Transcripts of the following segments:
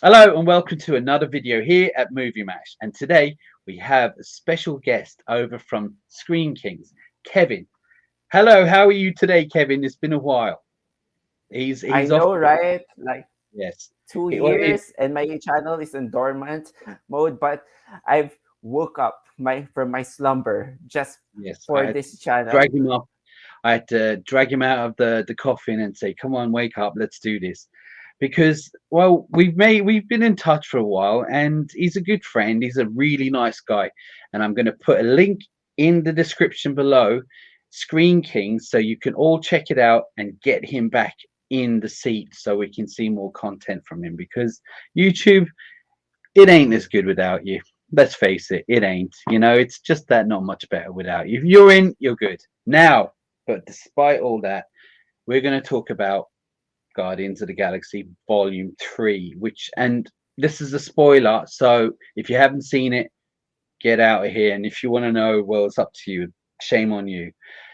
Hello and welcome to another video here at Movie Mash. And today we have a special guest over from Screen Kings, Kevin. Hello, how are you today, Kevin? It's been a while. I He's off. know, right? Like Yes. two Well, years, and my channel is in dormant mode. But I've woke up from my slumber just yes. I for had to this channel. drag him up. I had to drag him out of the coffin and say, "Come on, wake up. Let's do this." Because we've been in touch for a while, and he's a good friend. He's a really nice guy, and I'm going to put a link in the description below, Screen Kings, so you can all check it out and get him back in the seat so we can see more content from him. Because YouTube, it ain't as good without you. Let's face it, it ain't. It's just that not much better without you. If you're in, you're good. Now, but despite all that, we're going to talk about Guardians of the Galaxy Volume 3, and this is a spoiler. So if you haven't seen it, get out of here. And if you want to know, well, it's up to you. Shame on you.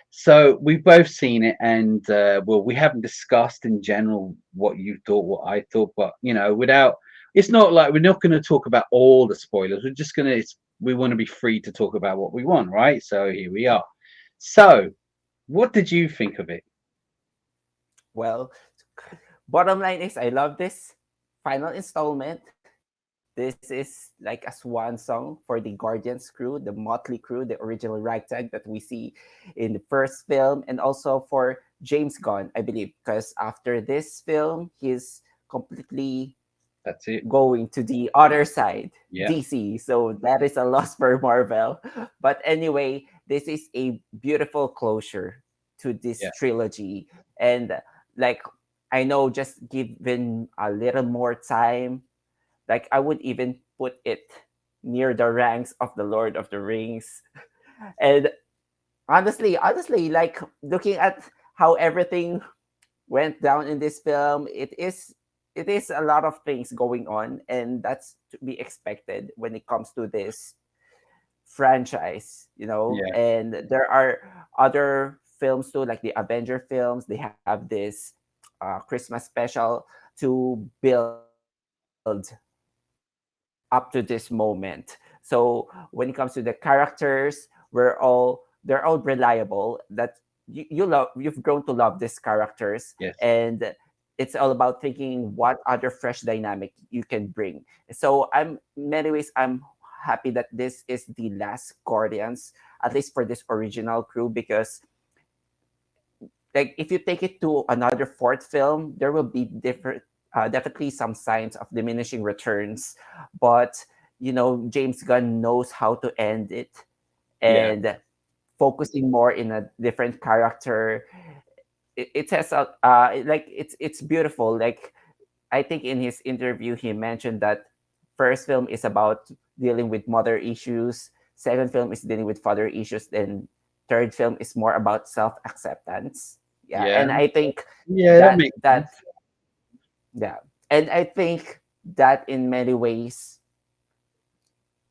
So we've both seen it, and we haven't discussed in general what you thought, what I thought, but without, it's not like we're not going to talk about all the spoilers. We're just gonna, we want to be free to talk about what we want, right? So here we are. So, what did you think of it? Well, bottom line is I love this final installment. This is like a swan song for the Guardians crew, the Motley crew, the original ragtag that we see in the first film, and also for James Gunn, I believe, because after this film, he's completely That's it. going to the other side, Yeah, DC. So that is a loss for Marvel. But anyway, this is a beautiful closure to this yeah, trilogy. And like, I know, just given a little more time, like I would even put it near the ranks of the Lord of the Rings. And honestly, like looking at how everything went down in this film, it is a lot of things going on, and that's to be expected when it comes to this franchise. yeah, And there are other films too, like the Avenger films. They have this Christmas special to build up to this moment. So when it comes to the characters, they're all reliable. That you've grown to love these characters, yes. and it's all about thinking what other fresh dynamic you can bring. So in many ways, I'm happy that this is the last Guardians, at least for this original crew, because like if you take it to another fourth film, there will be different, definitely some signs of diminishing returns. But James Gunn knows how to end it, Yeah. and focusing more in a different character. It has a like it's beautiful. Like I think in his interview he mentioned that first film is about dealing with mother issues, second film is dealing with father issues, then third film is more about self acceptance. Yeah, Yeah. and I think Yeah, that that makes that sense. yeah, and I think that in many ways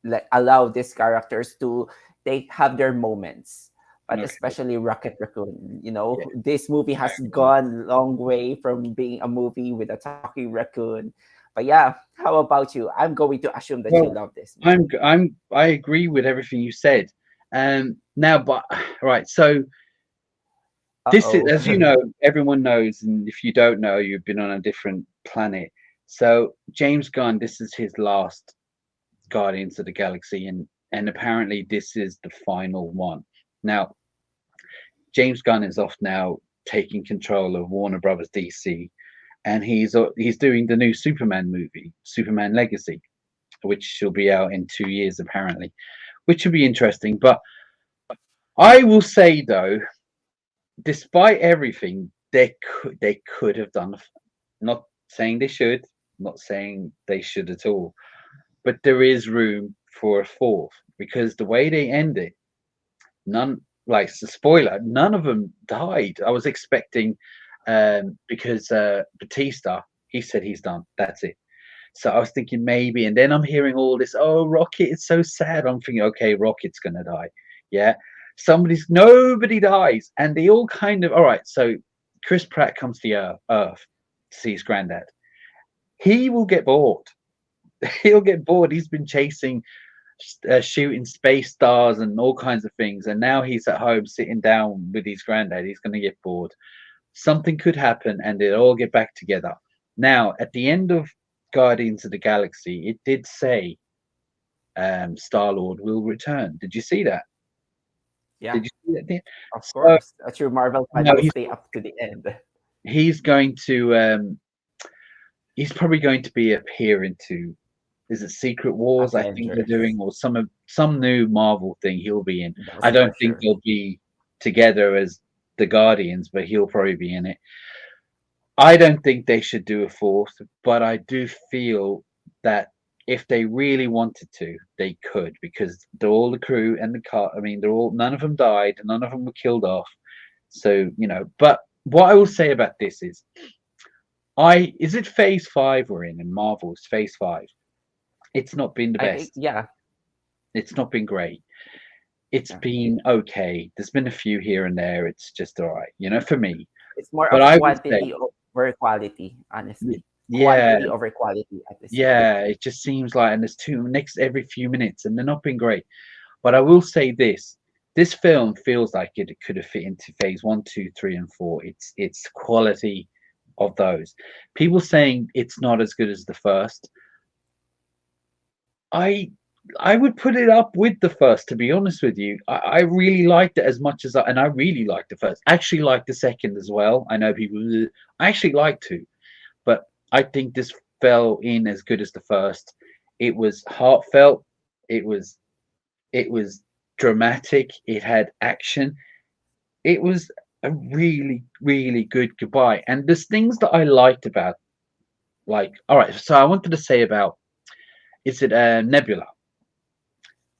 like allow these characters to they have their moments, but Okay. especially Rocket Raccoon. Yeah, This movie I has agree. gone long way from being a movie with a talking raccoon. But yeah, how about you? I'm going to assume that you Well, love this movie. I agree with everything you said. Now, but right, so Uh this is, oh. as you know, everyone knows, and if you don't know, you've been on a different planet. So James Gunn, this is his last Guardians of the Galaxy, and apparently this is the final one. Now, James Gunn is off now, taking control of Warner Brothers DC, and he's doing the new Superman movie, Superman Legacy, which should be out in 2 years apparently, which will be interesting. But I will say though, despite everything, they could have done. Not saying they should, not saying they should at all, but there is room for a fourth because the way they end it, none like the spoiler, none of them died. I was expecting, because Batista, he said he's done. That's it. So I was thinking maybe, and then I'm hearing all this. Oh, Rocket, it's so sad. I'm thinking, okay, Rocket's gonna die. Yeah, nobody dies, and they all kind of all right. So Chris Pratt comes to the Earth to see his granddad. He will get bored. he'll get bored. He's been chasing, shooting space stars and all kinds of things, and now he's at home sitting down with his granddad. He's going to get bored. Something could happen, and they'll all get back together. Now, at the end of Guardians of the Galaxy, it did say Star Lord will return. Did you see that? Yeah, Did you see that? of So course. A true Marvel fan no, will stay up to the end. he's going to he's probably going to be appearing to, is it Secret Wars? I think they're Avengers. doing, or some new Marvel thing he'll be in. That's I for don't think sure. they'll be together as the Guardians, but he'll probably be in it. I don't think they should do a fourth, but I do feel that if they really wanted to, they could, because they're all the crew and the car. I mean, they're all, none of them died, none of them were killed off. So but what I will say about this is, is it Phase 5 we're in Marvel's Phase 5? It's not been the I think best. yeah, It's not been great. It's yeah. been okay. There's been a few here and there. It's just all right, for me. It's more But of I would say, quantity over quality, honestly. yeah, Quantity over quality at this point. yeah. It just seems like, and there's two next every few minutes, and they're not been great. But I will say this: this film feels like it could have fit into Phase 1, 2, 3, and 4. It's quality of those. People saying it's not as good as the first. I I would put it up with the first, to be honest with you. I really liked it as much as and I really liked the first. I actually liked the second as well. I know people, "Ugh." I actually liked two, but I think this fell in as good as the first. It was heartfelt. It was it was dramatic. It had action. It was a really, really good goodbye. And there's things that I liked about, like, all right. So I wanted to say about, is it Nebula?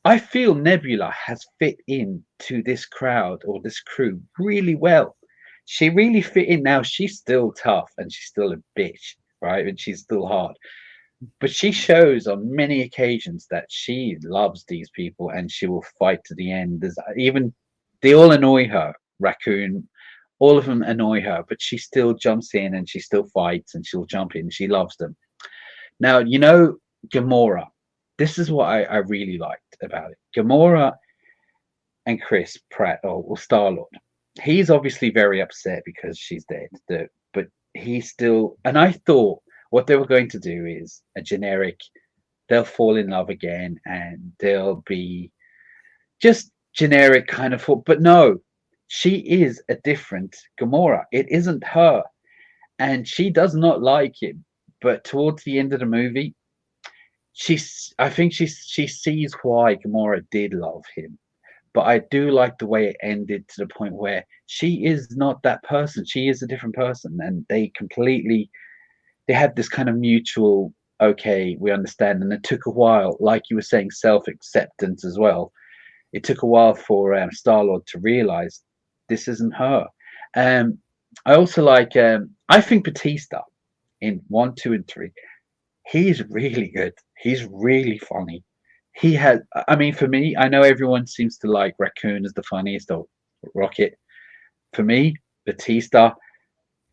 I feel Nebula has fit in to this crowd or this crew really well. She really fit in. Now she's still tough and she's still a bitch, right? And she's still hard. But she shows on many occasions that she loves these people and she will fight to the end. There's even, they all annoy her. Raccoon, all of them annoy her, but she still jumps in and she still fights and she'll jump in. She loves them. Now, Gamora. This is what I really liked about it. Gamora and Chris Pratt, or Star Lord. He's obviously very upset because she's dead. But he's still, and I thought what they were going to do is a generic. They'll fall in love again, and they'll be just generic kind of. But no, she is a different Gamora. It isn't her, and she does not like him. But towards the end of the movie, I think she sees why Gamora did love him. But I do like the way it ended, to the point where she is not that person. She is a different person, and they had this kind of mutual, okay, we understand. And it took a while, like you were saying, self acceptance as well. It took a while for Star Lord to realize this isn't her. Um, I also like. I think Batista in 1, 2, and 3. He's really good. He's really funny. He has. I mean, for me, I know everyone seems to like Raccoon as the funniest, or Rocket. For me, Batista,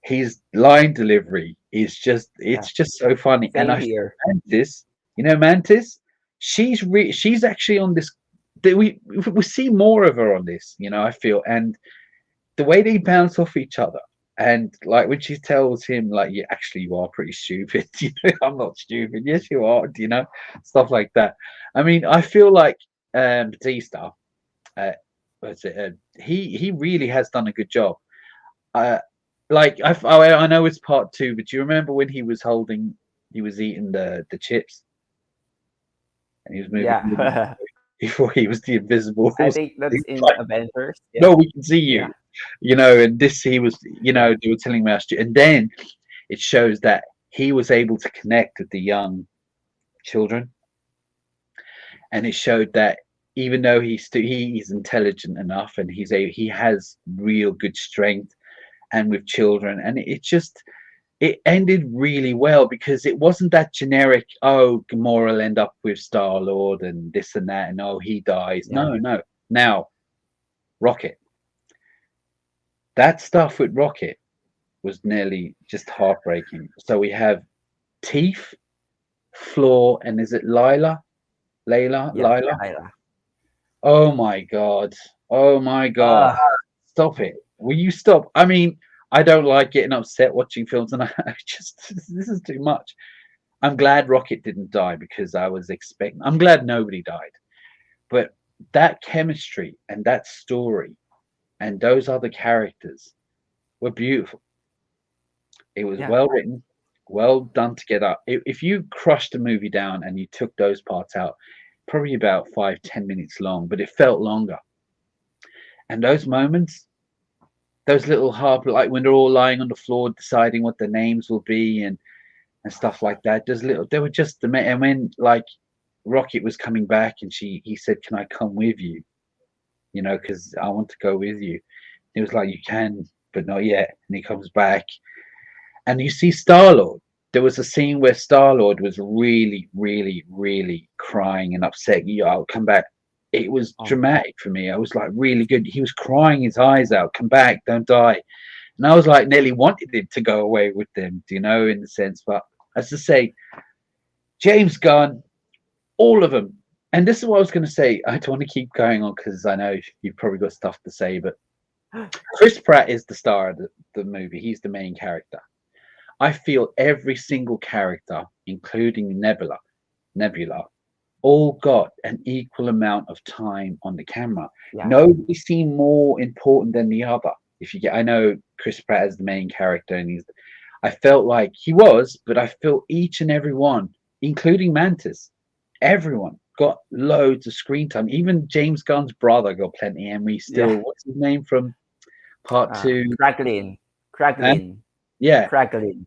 his line delivery is just, Yeah. it's just so funny. And Same I think here. Mantis, Mantis, she's actually on this. We see more of her on this. I feel, and the way they bounce off each other. And like when she tells him, like, you actually, you are pretty stupid. I'm not stupid. Yes, you are. Stuff like that. I mean, I feel like Batista, uh, what's it? He really has done a good job. Uh, like I know it's part two, but do you remember when he was eating the chips and he was moving Yeah. before he was the invisible I horse? think that's He's in like, Avengers. Yeah. no, we can see Yeah. you. And this, he was, Yeah. they were telling me, and then it shows that he was able to connect with the young children, and it showed that even though he's intelligent enough, and he has real good strength, and with children, and it just, it ended really well, because it wasn't that generic, oh, Gamora will end up with Star Lord and this and that, and oh, he dies. Yeah. No, no. Now, Rocket, that stuff with Rocket was nearly just heartbreaking. So we have Teeth. Floor, and is it Lila? Layla? Yeah, Lila? Lila. Oh my god. Oh my god. Uh, Stop it. Will you stop? I mean, I don't like getting upset watching films, and I just this is too much. I'm glad Rocket didn't die because I was expecting. I'm glad nobody died, but that chemistry and that story and those other characters were beautiful. It was yeah, well written, well done together. If you crushed a movie down and you took those parts out, probably about 5, 10 minutes long, but it felt longer. And those moments, those little harp, like when they're all lying on the floor deciding what their names will be and stuff like that. There's little, they were just the and when like Rocket was coming back and he said, "Can I come with you? You know, because I want to go with you." He was like, "You can, but not yet." And he comes back, and you see Star Lord. There was a scene where Star Lord was really, really, really crying and upset. Yeah, I'll come back. It was oh, dramatic for me. I was like, really good. He was crying his eyes out. Come back, don't die. And I was like, nearly wanted him to go away with them, you know, in the sense. But as to say, James Gunn, all of them. And this is what I was going to say. I don't want to keep going on because I know you've probably got stuff to say, but Chris Pratt is the star of the movie. He's the main character. I feel every single character, including Nebula, all got an equal amount of time on the camera. yeah, Nobody seemed more important than the other. If you get, I know Chris Pratt is the main character, and I felt like he was, but I felt each and every one, including Mantis, everyone got loads of screen time. Even James Gunn's brother got plenty, and we yeah. still, what's his name from part two? Cracklin, Huh? Cracklin, Yeah, Cracklin.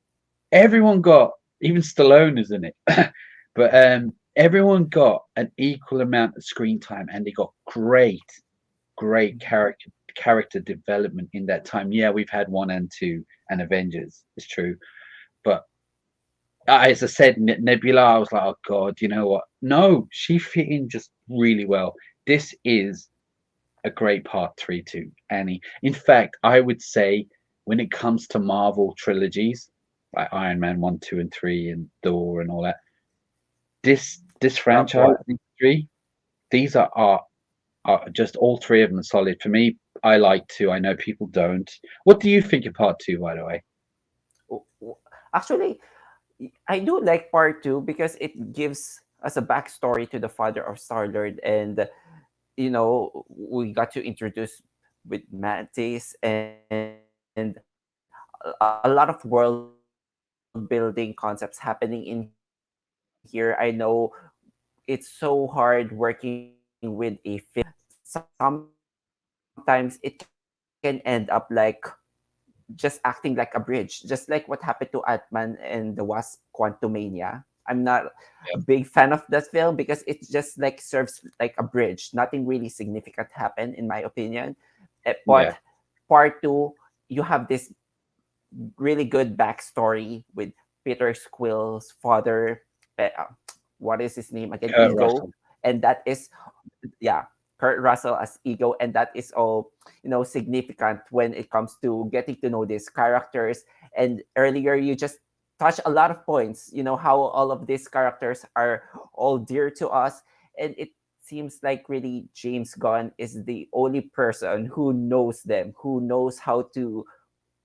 everyone got, even Stallone is in it, but everyone got an equal amount of screen time, and they got great character development in that time. Yeah, we've had one and two and Avengers, it's true, but as I said, Nebula, I was like, oh god, you know what? No, she fit in just really well. This is a great part three too, Annie. In fact, I would say when it comes to Marvel trilogies, like Iron Man one, two, and three, and Thor and all that, this Top franchise, one. these three, these are just all three of them are solid for me. I like two. I know people don't. What do you think of part two, by the way? Actually, I do like part two because it gives us a backstory to the father of Star Lord, and we got to introduce with Mantis and a lot of world building concepts happening in here. I know it's so hard working with a sometimes it can end up like just acting like a bridge, just like what happened to Ant-Man and the Wasp Quantumania. I'm not a Yeah, big fan of that film because it just like serves like a bridge. Nothing really significant happened in my opinion. yeah, But part two, you have this really good backstory with Peter Squill's father. What is his name again? Kurt Ego, Russell. and that is yeah, Kurt Russell as Ego, and that is all significant when it comes to getting to know these characters. And earlier, you just touched a lot of points. You know how all of these characters are all dear to us, and it seems like really James Gunn is the only person who knows them, who knows how to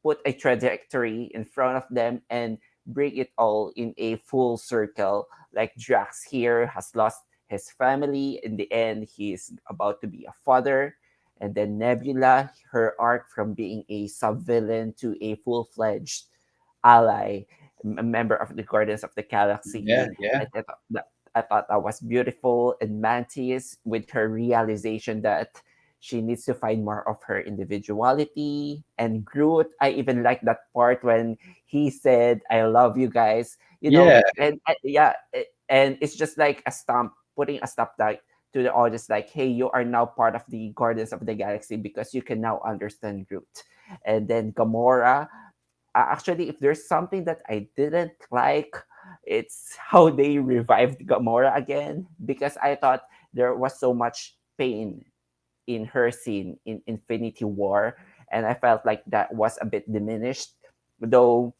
put a trajectory in front of them and bring it all in a full circle. Like Drax here has lost his family. In the end, he's about to be a father. And then Nebula, her arc from being a sub villain to a full fledged ally, a member of the Guardians of the Yeah, Galaxy. yeah, I thought that was beautiful. And Mantis, with her realization that she needs to find more of her individuality. And Groot, I even like that part when he said, "I love you guys." yeah, And yeah, and it's just like a stamp, putting a stop like to the audience, like, "Hey, you are now part of the Guardians of the Galaxy because you can now understand Groot." And then Gamora, actually, if there's something that I didn't like, it's how they revived Gamora again because I thought there was so much pain in her scene in Infinity War, and I felt like that was a bit diminished. Though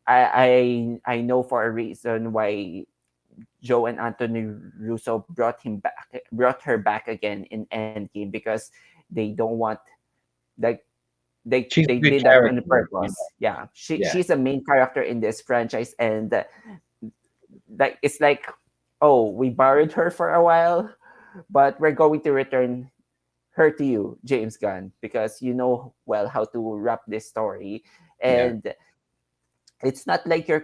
I know for a reason why Joe and Anthony Russo brought her back again in Endgame because they don't want, like, She's they a good did that on character, you know. purpose. Yeah, Yeah, she's a main character in this franchise, and like it's like, oh, we borrowed her for a while, but we're going to return her to you, James Gunn, because you know well how to wrap this story. yeah, And it's not like you're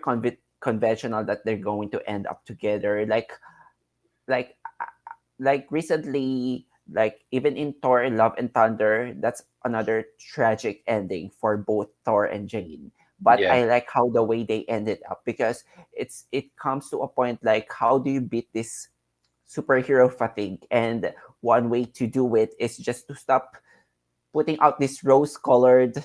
conventional that they're going to end up together. Like like recently, like even in Thor Love and Thunder, that's another tragic ending for both Thor and Jane. But yeah, I like how the way they ended up, because it comes to a point like, how do you beat this superhero fatigue? And one way to do it is just to stop putting out these rose colored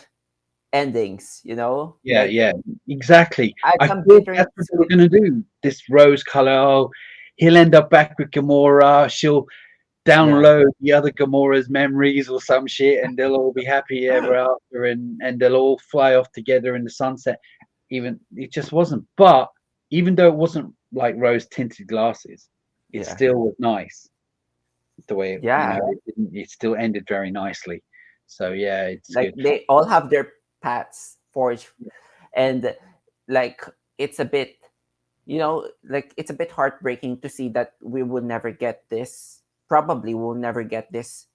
endings, yeah, like yeah. Exactly. add I some thought that's what glittering they were gonna do. This rose color. Oh, he'll end up back with Gamora. She'll yeah. download the other Gamora's memories or some shit, and they'll all be happy ever after, and they'll all fly off together in the sunset. Even it just wasn't. But even though it wasn't like rose tinted glasses, it Yeah. still was nice the way it, Yeah. it still ended very nicely. So yeah, it's Like good. they all have their paths forged, and like it's a bit, like it's a bit heartbreaking to see that we will never get this, probably we'll never get this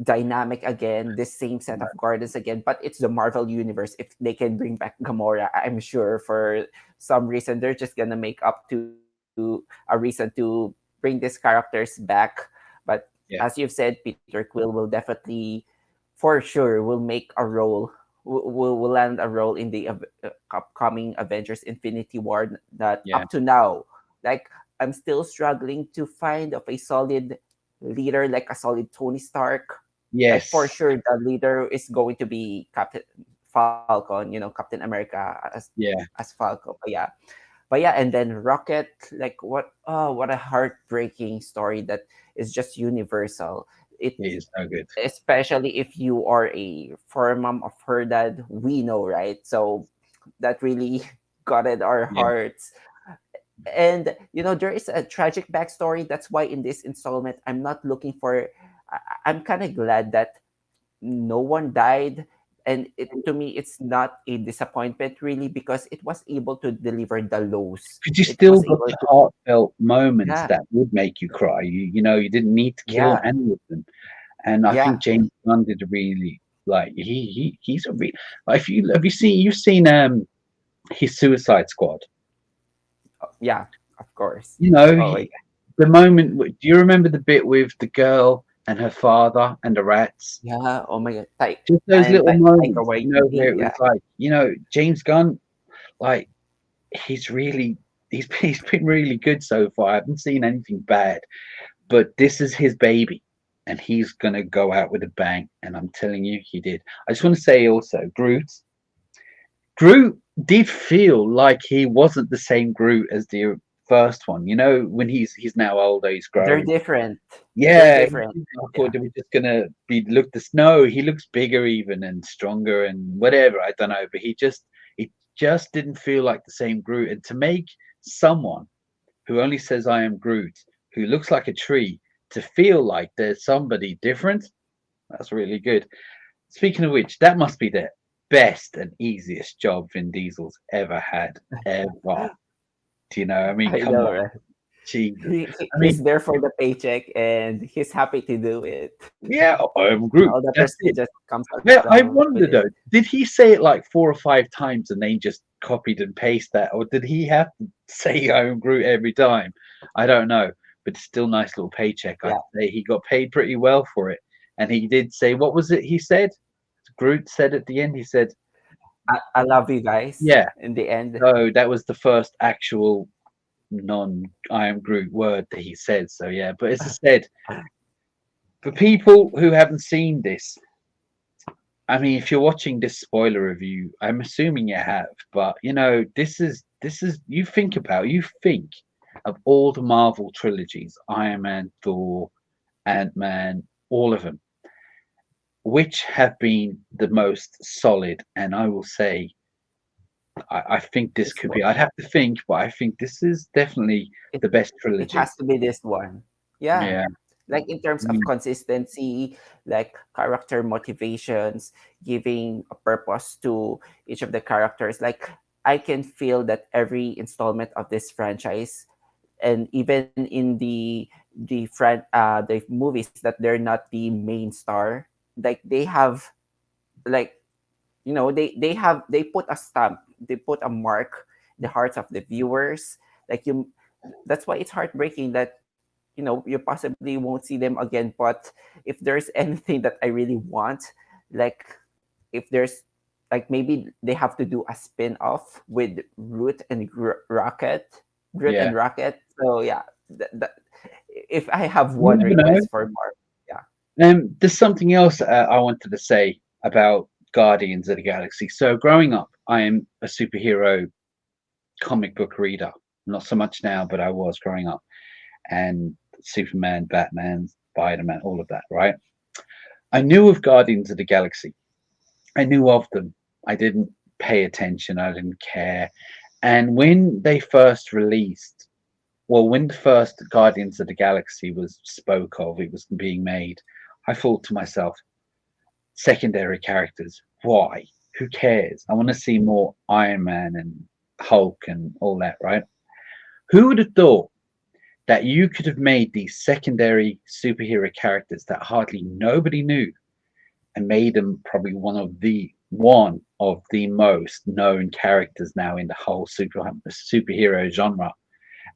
dynamic again, this same set of Guardians again. But it's the Marvel universe. If they can bring back Gamora, I'm sure for some reason they're just gonna make up to a reason to bring these characters back. But as Yeah, you've said, Peter Quill will definitely, for sure, will make a role. Will land a role in the upcoming Avengers Infinity War. That yeah, up to now, like, I'm still struggling to find of a solid leader, like a solid Tony Stark. Like for yes, sure, the leader is going to be Captain Falcon. Captain America as yeah. Falcon. But yeah, and then Rocket. Like what a heartbreaking story that is just universal. It It is no good. Especially if you are a fur mom of her dad, we know, right? So that really gutted our Yeah, hearts. And there is a tragic backstory. That's why in this installment I'm not looking for, I'm kind of glad that no one died. And to me it's not a disappointment really, because it was able to deliver the lows. because you It still was got able the to, heartfelt moments yeah, that would make you cry. You didn't need to kill yeah, any of them, and I yeah, think James Gunn did a really like he's a like, if you have you seen you've seen his Suicide Squad. yeah, of course. You know, Oh my God. the moment. Do you remember the bit with the girl and her father and the rats? Yeah, oh my God. Just those And little Taika moments, where Waititi, it yeah. was like, James Gunn, like he's really he's been really good so far. I haven't seen anything bad, but this is his baby, and he's gonna go out with a bang. And I'm telling you, he did. I just want to say also, Groot did feel like he wasn't the same Groot as the first one. When he's now older, he's They're grown. different. They're Yeah, different. I thought Yeah. they were just gonna be look the snow. He looks bigger even and stronger and whatever. I don't know, but he just didn't feel like the same Groot. And to make someone who only says I am Groot, who looks like a tree, to feel like there's somebody different, that's really good. Speaking of which, that must be the best and easiest job Vin Diesel's ever had, ever. Do you know? I mean, I come know, on, right? Jesus. I He's mean, there for the paycheck and he's happy to do it. yeah, I am And Groot. all the That's prestige it. just comes Well, along I with it. wonder though, did he say it like 4 or 5 times and they just copied and pasted that, or did he have to say I am Groot every time? I don't know, but it's still nice little paycheck. Yeah. I'd say he got paid pretty well for it, and he did say, what was it he said? Groot said at the end, he said, I love you guys "Yeah." in the end. So that was the first actual non I am Groot word that he said. So yeah, but as I said, for people who haven't seen this, I mean, if you're watching this spoiler review, I'm assuming you have, but this is you think of all the Marvel trilogies, Iron Man, Thor, Ant-Man, all of them, which have been the most solid, and I will say I think this This could one. be. I'd have to think, but I think this is definitely It the best it trilogy. has to be this one. Yeah. Yeah, Like in terms of mm, consistency, like character motivations, giving a purpose to each of the characters. Like I can feel that every installment of this franchise, and even in the movies that they're not the main star, like they have, like, they put a stamp, they put a mark in the hearts of the viewers. Like you, that's why it's heartbreaking that you possibly won't see them again. But if there's anything that I really want, like, if there's, like, maybe they have to do a spin-off with Root and Rocket, Groot yeah. and Rocket. So yeah, if I have You one never know. request for Mark, yeah. There's something else I wanted to say about Guardians of the Galaxy. So, growing up, I am a superhero comic book reader. Not so much now, but I was growing up. And Superman, Batman, Spider Man, all of that, right? I knew of Guardians of the Galaxy. I knew of them. I didn't pay attention. I didn't care. And when they first released, well, when the first Guardians of the Galaxy was spoke of, it was being made, I thought to myself, secondary characters, why? Who cares? I want to see more Iron Man and Hulk and all that, right? Who would have thought that you could have made these secondary superhero characters that hardly nobody knew and made them probably one of the most known characters now in the whole superhero genre.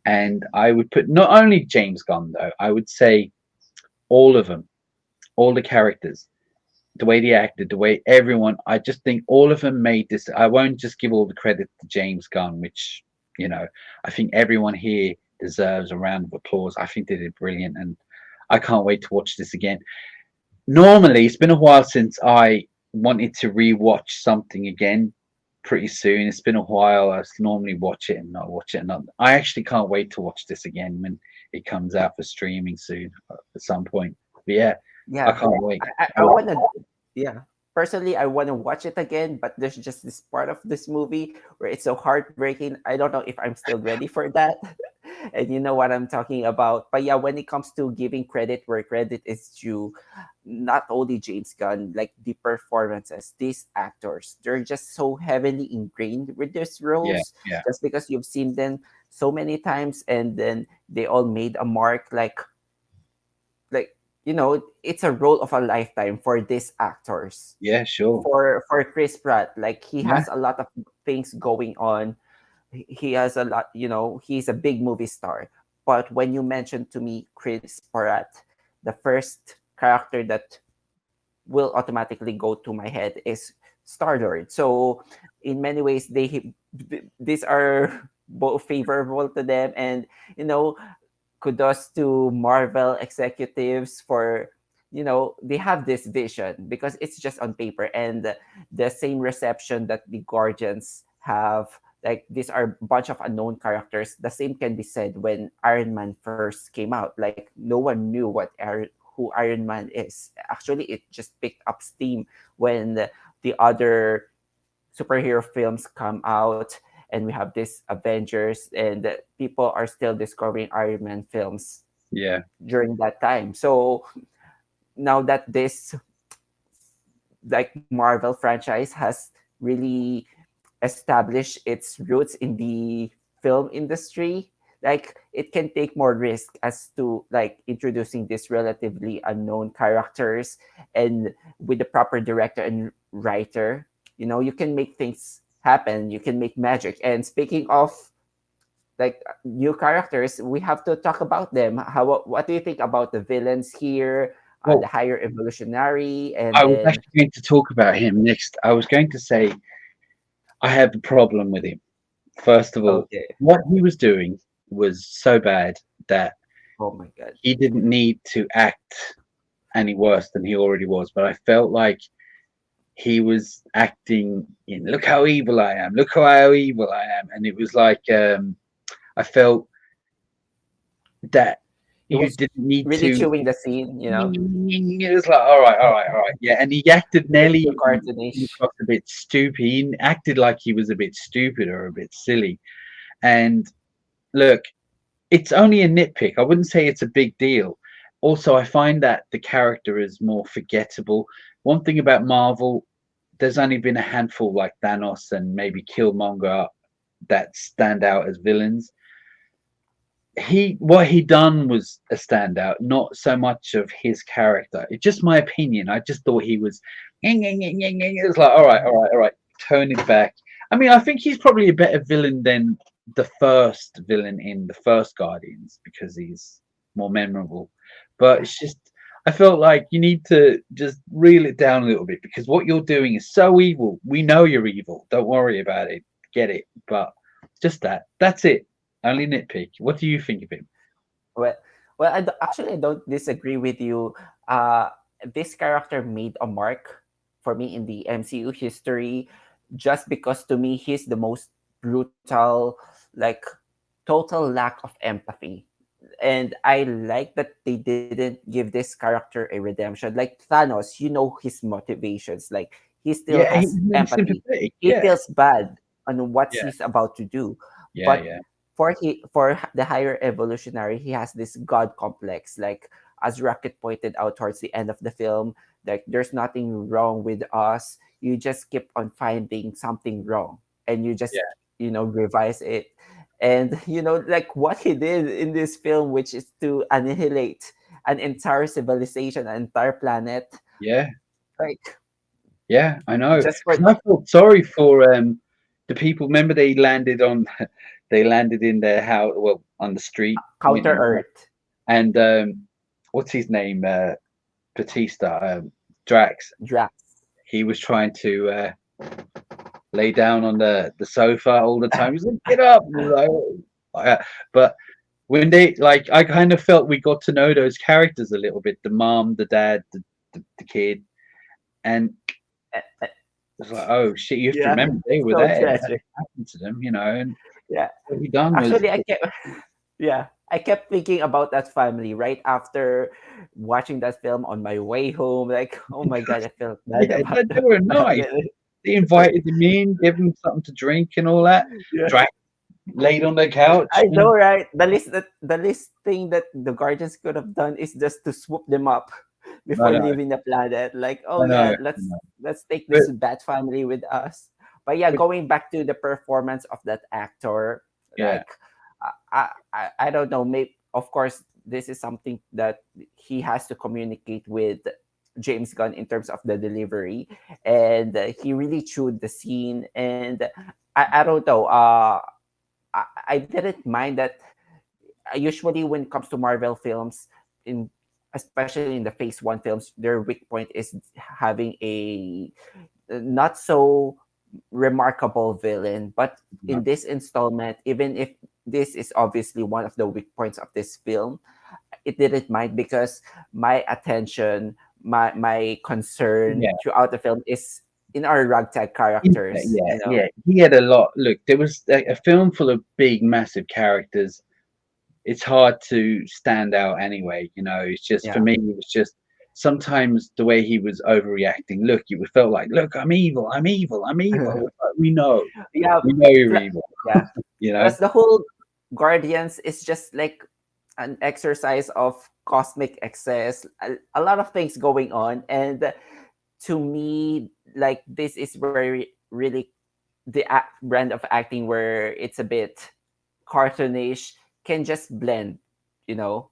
And I would put not only James Gunn though, I would say all of them, all the characters, the way they acted, the way everyone. I just think all of them made this. I won't just give all the credit to James Gunn, which you know I think everyone here deserves a round of applause. I think they did brilliant, and I can't wait to watch this again. Normally, it's been a while since I wanted to rewatch something again. Pretty soon, it's been a while. I normally watch it and not watch it, and not. I actually can't wait to watch this again when it comes out for streaming soon at some point. But yeah, I Yeah, can't wait. I want to, yeah. Personally, I want to watch it again, but there's just this part of this movie where it's so heartbreaking. I don't know if I'm still ready for that. And you know what I'm talking about. But yeah, when it comes to giving credit where credit is due, not only James Gunn, like the performances, these actors, they're just so heavily ingrained with these Yeah, roles yeah, just because you've seen them so many times, and then they all made a mark. Like it's a role of a lifetime for these actors. yeah, sure. For Chris Pratt, like he Yeah, has a lot of things going on. He has a lot, he's a big movie star. But when you mentioned to me Chris Pratt, the first character that will automatically go to my head is Star Lord. So in many ways, these are both favorable to them. And you know kudos to Marvel executives for, they have this vision because it's just on paper, and the same reception that the Guardians have. Like these are a bunch of unknown characters. The same can be said when Iron Man first came out. Like no one knew who Iron Man is. Actually, it just picked up steam when the other superhero films come out, and we have this Avengers, and people are still discovering Iron Man films yeah, during that time. So now that this, like, Marvel franchise has really established its roots in the film industry, like it can take more risk as to like introducing these relatively unknown characters, and with the proper director and writer, you can make things happen, you can make magic. And speaking of like new characters, we have to talk about them. What do you think about the villains here, the well, higher evolutionary, and I was then actually going to talk about him next. I was going to say I have a problem with him. First of all, okay, what he was doing was so bad that oh my god, he didn't need to act any worse than he already was. But I felt like he was acting in look how evil I am, look how evil I am. And it was like I felt that He you was didn't need really to. chewing the scene, you know. It was like, all right, yeah. And he acted Just nearly too even came cartoonish. across a bit stupid. He acted like he was a bit stupid or a bit silly. And look, it's only a nitpick. I wouldn't say it's a big deal. Also, I find that the character is more forgettable. One thing about Marvel, there's only been a handful like Thanos and maybe Killmonger that stand out as villains. He what he done was a standout, not so much of his character. It's just my opinion. I just thought he was. It was like, all right, tone it back. I mean, I think he's probably a better villain than the first villain in the first Guardians because he's more memorable. But it's just, I felt like you need to just reel it down a little bit because what you're doing is so evil. We know you're evil. Don't worry about it. Get it. But just that. That's it. Only nitpick. What do you think of him? Well, actually, I don't disagree with you. Uh, this character made a mark for me in the MCU history, just because to me he's the most brutal, like total lack of empathy. And I like that they didn't give this character a redemption. Like Thanos, you know his motivations. Like he still Yeah, has he's empathy. sympathetic. He feels bad on what Yeah, he's about to do. yeah, But yeah, for the higher evolutionary, he has this god complex. Like as Rocket pointed out towards the end of the film, like there's nothing wrong with us. You just keep on finding something wrong, and you just yeah, revise it. And like what he did in this film, which is to annihilate an entire civilization, an entire planet, yeah, like yeah. I know. just for Because I felt sorry for the people. Remember, they landed on, they landed in their house, well, on the street, Counter Earth. and what's his name? Batista, Drax. Drax. He was trying to lay down on the sofa all the time. He's like, "Get up!" But when they like, I kind of felt we got to know those characters a little bit. The mom, the dad, the kid, and it's like, oh shit, you have to Yeah, remember they were so there. That tragic. happened to them, you know. And Yeah, what he done was, actually, I kept yeah, I kept thinking about that family right after watching that film on my way home. Like, oh my god, I felt bad yeah, about they that were nice. family. They invited them in, gave them something to drink and all that. Yeah, Drac laid on the couch. I know, right? The least thing that the Guardians could have done is just to swoop them up I before know, leaving the planet. Like, oh I know, yeah, I know. let's take But, this Bat family with us. But yeah, but going back to the performance of that actor, yeah, like, I don't know. Maybe of course this is something that he has to communicate with James Gunn in terms of the delivery, and he really chewed the scene. And I don't know. I didn't mind that. Usually when it comes to Marvel films, in especially in the Phase One films, their weak point is having a not so remarkable villain. But in no, this installment, even if this is obviously one of the weak points of this film, it didn't mind because my attention, my concern yeah. throughout the film is in our ragtag characters. Yeah, You know, yeah. He had a lot. Look, there was a film full of big, massive characters. It's hard to stand out anyway. You know, it's just for yeah, me. It was just sometimes the way he was overreacting. Look, you felt like, look, I'm evil, I'm evil, I'm evil. It's like, yeah, we know you're pl- evil. yeah. You know, Plus, the whole Guardians is just like an exercise of cosmic excess, a lot of things going on. And to me, like, this is very, really the brand of acting where it's a bit cartoonish, can just blend, you know?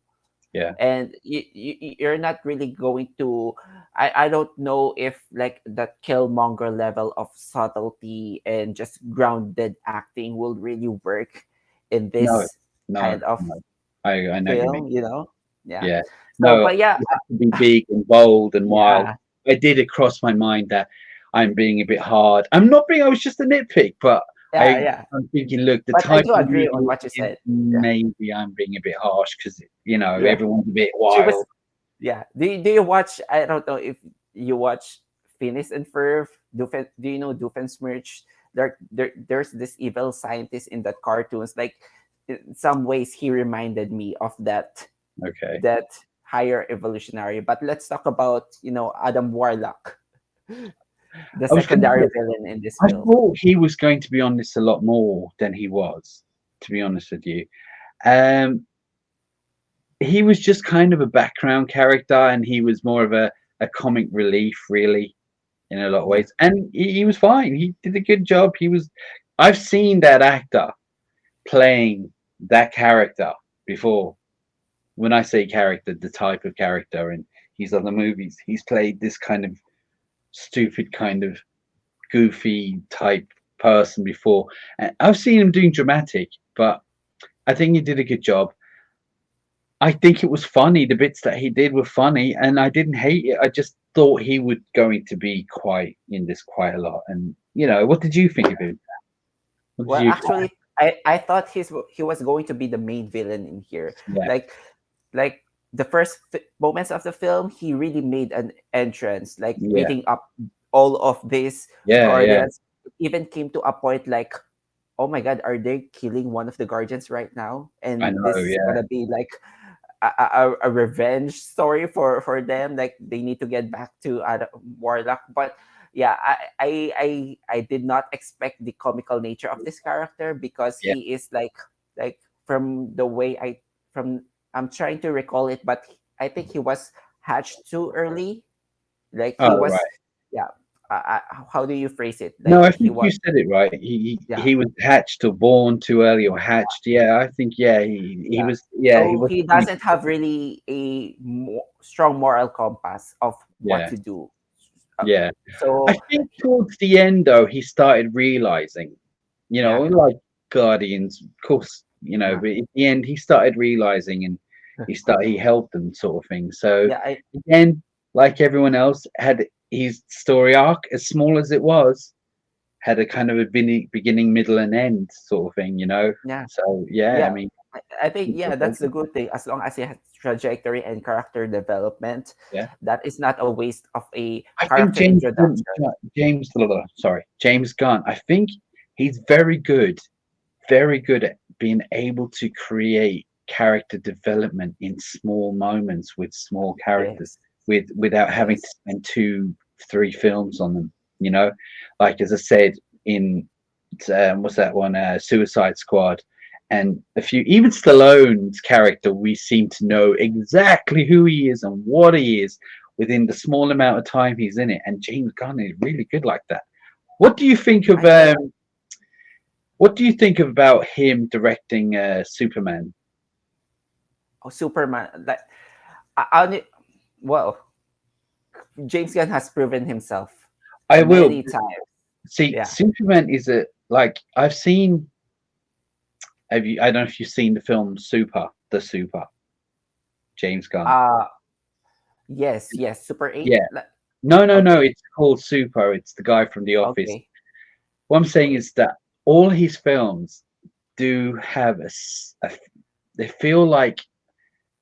yeah. And you're not really going to, I don't know if like that Killmonger level of subtlety and just grounded acting will really work in No, this no, kind of no. I know what you mean. film, you know? Yeah. Yeah. So, No, but yeah, you have to be big and bold and wild. yeah, It did cross my mind that I'm being a bit hard. I'm not being, I was just a nitpick, but yeah, yeah. I'm thinking, look, the But I type do of agree movie on what you it is, said. Yeah, maybe I'm being a bit harsh because, yeah. everyone's a bit She was, wild. yeah. Do you watch, I don't know if you watch Phineas and Ferb, do you know Doofenshmirtz? There's this evil scientist in that cartoons. Like, in some ways, he reminded me of that Okay. that higher evolutionary. But let's talk about, Adam Warlock, the I was going to secondary say, villain in this I film. thought he was going to be on this a lot more than he was, to be honest with you. Um, he was just kind of a background character, and he was more of a comic relief, really, in a lot of Yeah. ways. And he was fine. He did a good job. I've seen that actor playing that character before. When I say character, the type of character in his other movies, he's played this kind of stupid, kind of goofy type person before. And I've seen him doing dramatic, but I think he did a good job. I think it was funny. The bits that he did were funny, and I didn't hate it. I just thought he was going to be quite in this quite a lot. And what did you think of him? What did Well, you? actually, I thought he was going to be the main villain in here. Yeah, Like the first moments of the film, he really made an entrance, like yeah, beating up all of these yeah. guardians. It even came to a point like, oh my god, are they killing one of the guardians right now? I And know. this is Yeah, gonna be like a revenge story for them. Like they need to get back to Warlock. But yeah, I did not expect the comical nature of this character, because yeah. he is like from the way from I'm trying to recall it, but I think he was hatched too early. Like he Oh, was, right. yeah. How do you phrase it? No, Like I he think you was, said it right. He yeah, he was hatched or born too early or hatched. Yeah, I think he yeah. was. Yeah, he So was he pretty. doesn't have really strong moral compass of what Yeah, to do. Uh, yeah. I So think towards the end though, he started realizing, yeah, like Guardians, of course, yeah, but at the end he started realizing, and he helped them, sort of thing. So yeah, again, like everyone else, had his story arc, as small as it was, had a kind of a beginning, middle, and end sort of thing. yeah, So yeah, I yeah. mean, I think, yeah, that's the good thing. As long as it has trajectory and character development, yeah. that is not a waste of a I think character introduction. James Gunn. I think he's very good at being able to create character development in small moments with small characters, Yes, without having to yes, spend 2, 3 films on them. You know, like as I said in what's that one, Suicide Squad, and a few, even Stallone's character, we seem to know exactly who he is and what he is within the small amount of time he's in it. And James Gunn is really good like that. What do you think of I think. what do you think about him directing Superman? Oh, Superman. Like, well, James Gunn has proven himself I will many times. see. Yeah. Superman is a like I've seen. Have you? I don't know if you've seen the film The Super, James Gunn. Uh yes, yes. Super 8. Yeah. No, no, no. Okay. It's called Super. It's the guy from The Office. Okay. What I'm saying is that all his films do have they feel like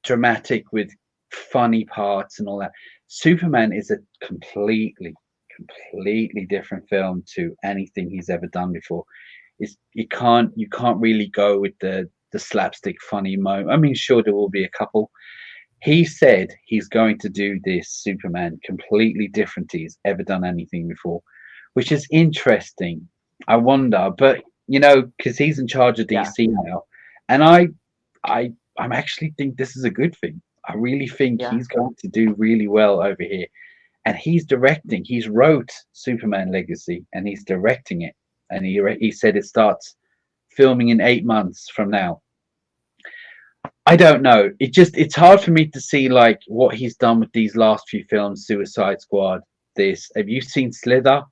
dramatic with funny parts and all that. Superman is a completely different film to anything he's ever done before. You can't really go with the slapstick funny moment. I mean, sure there will be a couple. He said he's going to do this Superman completely different to he's ever done anything before, which is interesting. I wonder, but because he's in charge of Yeah. DC now, and I'm actually think this is a good thing. I really think Yeah. he's going to do really well over here, and he's directing. He's wrote Superman Legacy, and he's directing it, and he said it starts filming in 8 months from now. I don't know. It's hard for me to see like what he's done with these last few films. Suicide Squad. This. Have you seen Slither?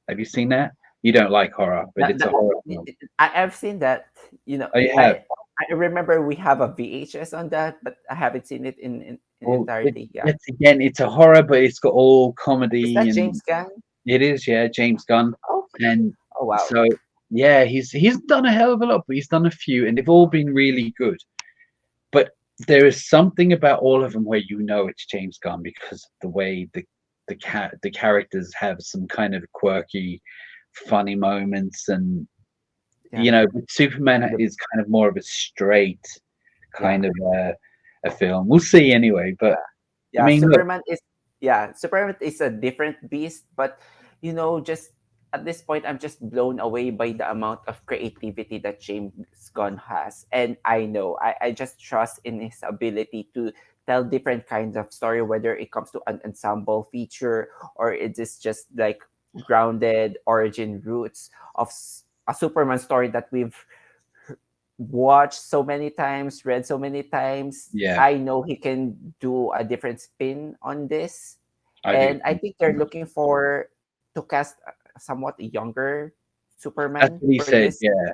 Have you seen that? You don't like horror, but That, it's a that, horror film. I've seen that. You know, Oh, you have. I remember we have a VHS on that, but I haven't seen it in Well, entirety. Yeah. it's a horror, but it's got all Is comedy, that and James Gunn? it is, yeah, James Gunn, Oh, and oh wow. so yeah, he's done a hell of a lot, but he's done a few, and they've all been really good. But there is something about all of them where it's James Gunn because of the way the characters have some kind of quirky, funny moments, and Yeah. but Superman The, is kind of more of a straight yeah. kind of a film. We'll see anyway. But I Yeah, mean, look, Superman is a different beast, but just at this point I'm just blown away by the amount of creativity that James Gunn has. And I just trust in his ability to tell different kinds of story, whether it comes to an ensemble feature or it is just like grounded origin roots of a Superman story that we've watched so many times, read so many times. yeah, I know he can do a different spin on this. I do And I think think so they're much. looking for to cast a somewhat younger That's Superman what he for said. this. Yeah.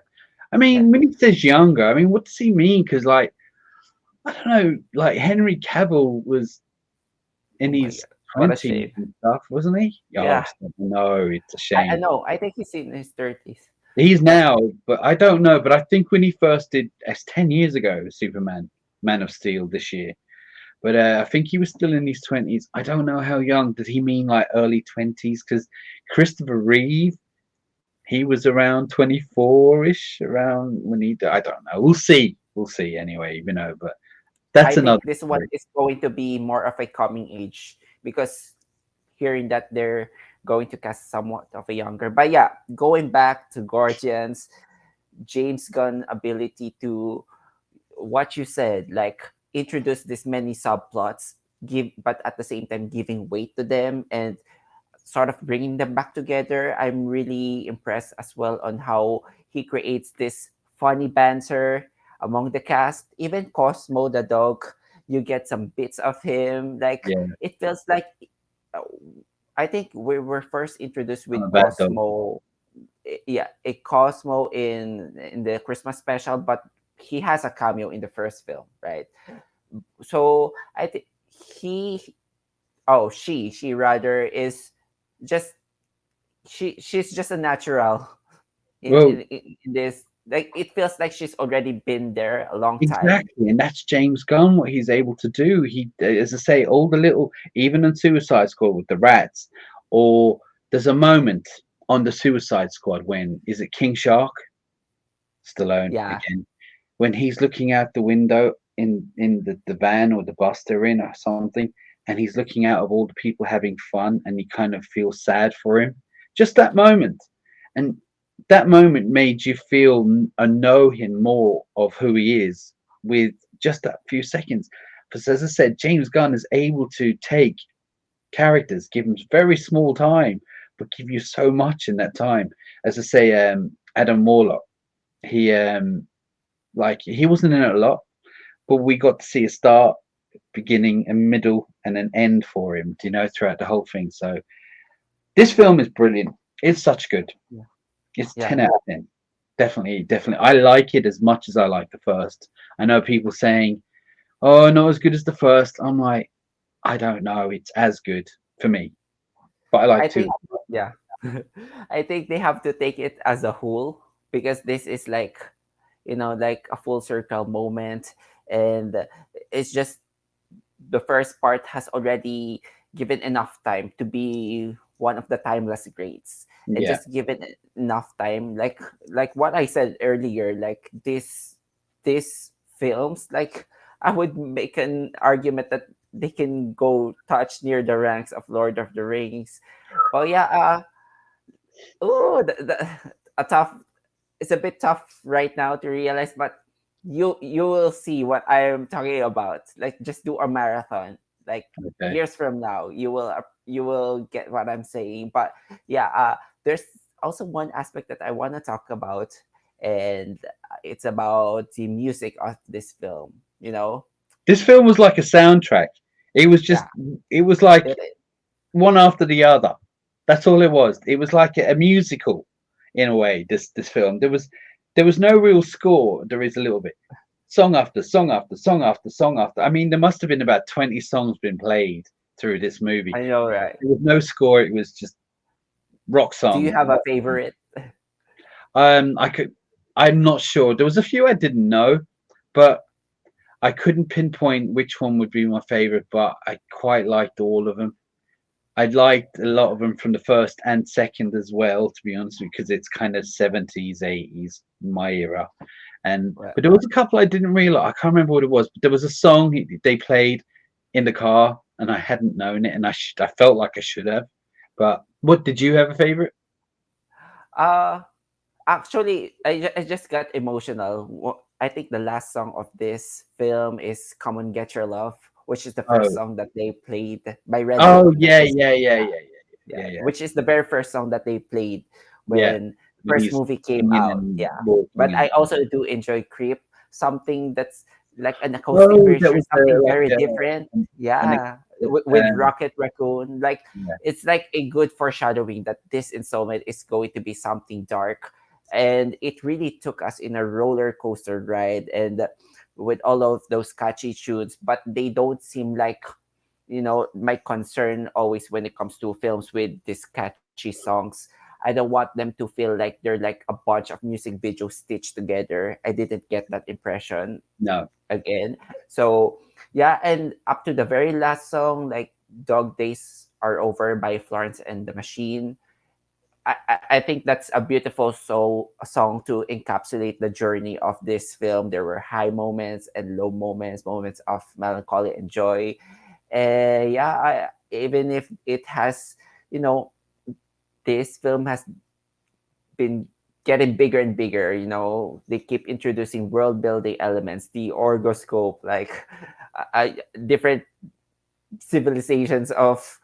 I Yeah. mean, when he says younger, I mean, what does he mean? Because, like, I don't know, like Henry Cavill was in Oh my his god. What a 20s shame. and stuff, wasn't he? Oh, Yeah. no, it's a I shame. know. I think he's in his 30s. He's But now, but I don't know. But I think when he first did, it's 10 years ago, Superman, Man of Steel this year. But I think he was still in his 20s. I don't know how young. Did he mean like early 20s? Because Christopher Reeve, he was around 24-ish, around when he died. I don't know. We'll see. We'll see anyway, but that's I another think this one story. is going to be more of a coming age because hearing that they're going to cast somewhat of a younger. But yeah, going back to Guardians, James Gunn ability to what you said, like introduce this many subplots, give but at the same time giving weight to them and sort of bringing them back together. I'm really impressed as well on how he creates this funny banter among the cast. Even Cosmo the dog, you get some bits of him. Like Yeah, it feels like uh, I think we were first introduced I'm with a bad dog. Cosmo. Yeah, a Cosmo in the Christmas special, but he has a cameo in the first film, right? So I think he oh she rather is just she's just a natural Well, in this, like it feels like she's already been there a long time. exactly, and that's James Gunn. What he's able to do. He, as I say, all the little, even on Suicide Squad with the rats, or there's a moment on the Suicide Squad when is it King Shark, Stallone Yeah, again, when he's looking out the window in the van or the bus they're in or something, and he's looking out of all the people having fun, and you kind of feel sad for him. Just that moment, and that moment made you feel and know him more of who he is with just that few seconds. Because as I said, James Gunn is able to take characters, give them very small time, but give you so much in that time. As I say, Adam Warlock, he like he wasn't in it a lot, but we got to see a start, beginning, a middle, and an end for him. Throughout the whole thing. So this film is brilliant. It's such good. yeah, It's yeah. 10 out of 10. Definitely, definitely. I like it as much as I like the first. I know people saying, "Oh, not as good as the first." I'm like, I don't know. It's as good for me, but I I like two. think yeah. I think they have to take it as a whole because this is like like a full circle moment, and it's just the first part has already given enough time to be one of the timeless greats, and Yeah, just given enough time, like what I said earlier, like this films, like I would make an argument that they can go touch near the ranks of Lord of the Rings. But yeah, a tough, it's a bit tough right now to realize, but you will see what I am talking about. Like just do a marathon. Like okay. years from now, you will get what I'm saying. But yeah, there's also one aspect that I want to talk about, and it's about the music of this film. You know, This film was like a soundtrack. It was just, yeah, it was like it, one after the other. That's all it was. It was like a musical in a way. This film. There was no real score. There is a little bit. Song after song after song after song after. I mean, there must have been about 20 songs been played through this movie. I know, right? There was no score. It was just rock Do you songs. have a favorite? I could. I'm not sure. There was a few I didn't know, but I couldn't pinpoint which one would be my favorite. But I quite liked all of them. I liked a lot of them from the first and second as well, to be honest, because it's kind of 70s, 80s, my era. And Well, but there was a couple I didn't realize. I can't remember what it was, but there was a song they played in the car, and I hadn't known it, and I felt like I should have. But what did you have a favorite? uh, actually, I just got emotional. I think the last song of this film is "Come on Get Your Love," which is the first Oh, song that they played by Red oh Bull. That yeah, was yeah, yeah, yeah, yeah, yeah, yeah, yeah, which is the very first song that they played yeah. when When first he's movie came singing out. and Yeah, walking but I and also do enjoy "Creep," something that's like an acoustic oh, that version, was something like very different. an Yeah, with um, Rocket Raccoon, like yeah, it's like a good foreshadowing that this installment is going to be something dark, and it really took us in a roller coaster ride, and with all of those catchy tunes, but they don't seem like, my concern always when it comes to films with these catchy songs. I don't want them to feel like they're like a bunch of music videos stitched together. I didn't get that impression no, again. So yeah, and up to the very last song, like "Dog Days Are Over" by Florence and the Machine. I think that's a beautiful song to encapsulate the journey of this film. There were high moments and low moments, moments of melancholy and joy. Yeah, even if it has, you know, this film has been getting bigger and bigger. They keep introducing world building elements, the orgoscope, like different civilizations of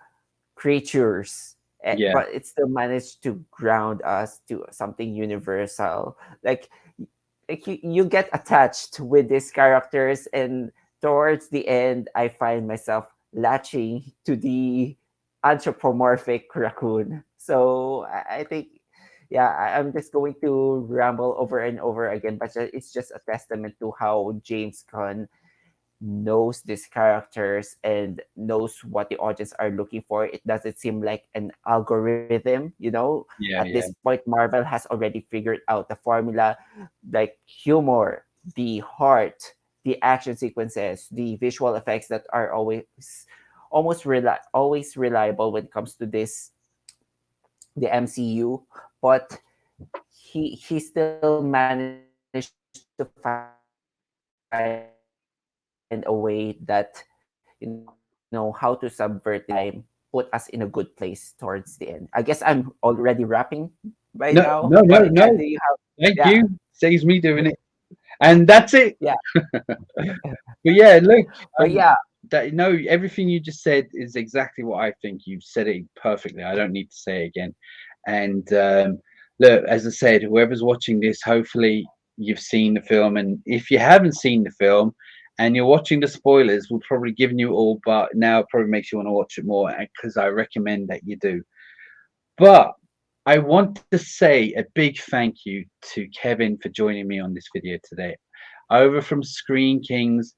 creatures, yeah, but it still managed to ground us to something universal. Like, you get attached with these characters, and towards the end, I find myself latching to the anthropomorphic raccoon. So I think, yeah, I'm just going to ramble over and over again, but it's just a testament to how James Gunn knows these characters and knows what the audience are looking for. It doesn't seem like an algorithm, At yeah, this yeah, point, Marvel has already figured out the formula, like humor, the heart, the action sequences, the visual effects that are always reliable when it comes to the MCU, but he still managed to find a way that how to subvert time, put us in a good place towards the end. I guess I'm already wrapping by now, but do you have yeah, no, no, no, no. Thank yeah, you. Saves me doing it, and that's it. yeah, But yeah, look, but yeah, that no, everything you just said is exactly what I think. You've said it perfectly. I don't need to say it again. And look, as I said, whoever's watching this, hopefully you've seen the film. And if you haven't seen the film and you're watching the spoilers, we'll probably given you all, but now it probably makes you want to watch it more because I recommend that you do. But I want to say a big thank you to Kevin for joining me on this video today. Over from Screen Kings,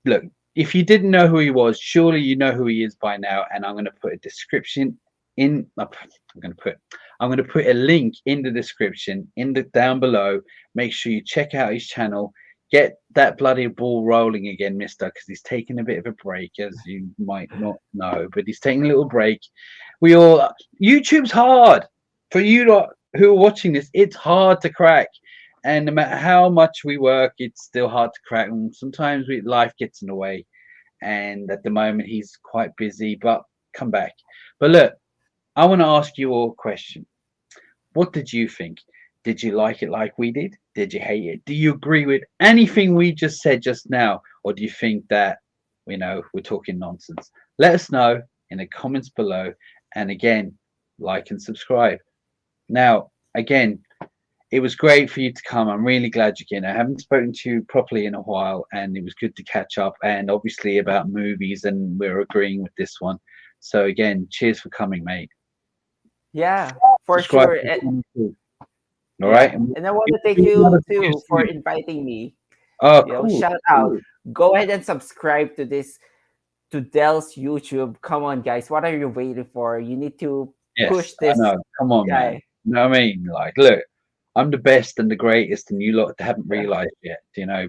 look, if you didn't know who he was, surely you know who he is by now. And I'm going to put a description in. I'm going to put a link in the description in the down below. Make sure you check out his channel. Get that bloody ball rolling again, Mister, because he's taking a bit of a break, as you might not know, but he's taking a little break. We all YouTube's hard for you lot who are watching this. It's hard to crack. And no matter how much we work, it's still hard to crack. And sometimes life gets in the way. And at the moment, he's quite busy, but come back. But look, I want to ask you all a question. What did you think? Did you like it like we did? Did you hate it? Do you agree with anything we just said just now? Or do you think that, we're talking nonsense? Let us know in the comments below. And again, like and subscribe. Now, again, it was great for you to come. I'm really glad you came. I haven't spoken to you properly in a while, and it was good to catch up. And obviously about movies, and we're agreeing with this one. So again, cheers for coming, mate. yeah, for Subscribe sure. to the channel too. All right, Yeah, and and I want we'll to thank do you another video too for soon. inviting me. Oh, cool, Shout out. cool. Go ahead and subscribe to Dell's YouTube. Come on, guys. What are you waiting for? You need to Yes, push I this know. Come on, man. guy. You know what I mean? Like, look, I'm the best and the greatest, and you lot haven't realized yet,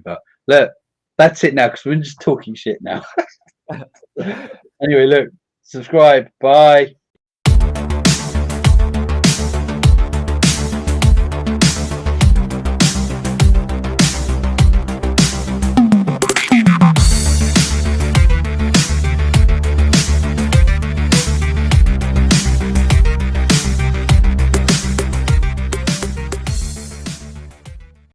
But look, that's it now because we're just talking shit now. Anyway, look, subscribe. Bye.